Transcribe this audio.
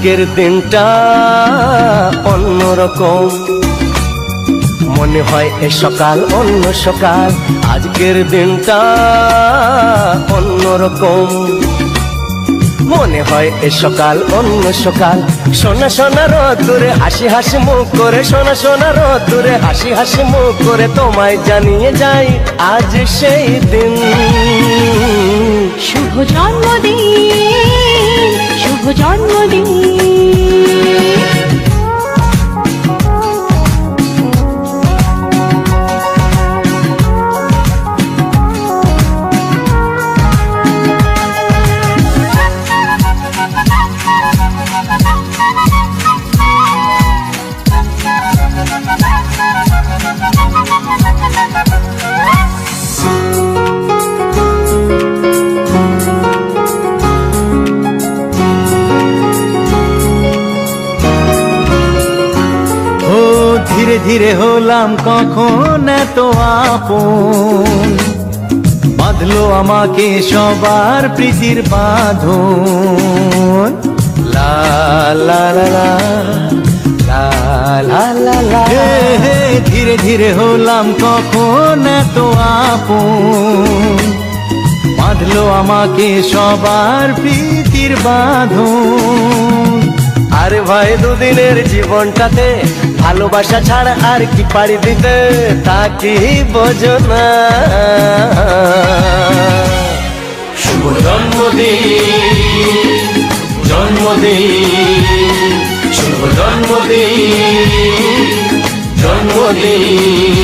আজকের দিনটা অন্যরকম, মনে হয় এ সকাল অন্য সকাল। আজকের দিনটা অন্যরকম, মনে হয় এ সকাল অন্য সকাল। সোনা সোনা রোদ্দুরে হাসি হাসি মুখ করে, সোনা সোনা রোদ্দুরে হাসি হাসি মুখ করে তোমায় জানিয়ে যাই আজ সেই দিন। শুভ জন্মদিন, শুভ জন্মদিন। ধীরে ধীরে হলাম কখন এত আপন, বাঁধলো আমাকে সবার প্রীতির বাঁধন। লা লা লা লা লা লা লা লা। ধীরে ধীরে হলাম কখন এত আপন, বাঁধলো আমাকে সবার প্রীতির বাঁধন। আরে ভাই দুদিনের জীবনটাতে ভালোবাসা ছাড়া আর কি পারি দিতে, তা কি বোঝো না। শুভ জন্মদিন, জন্মদিন, শুভ জন্মদিন, জন্মদিন।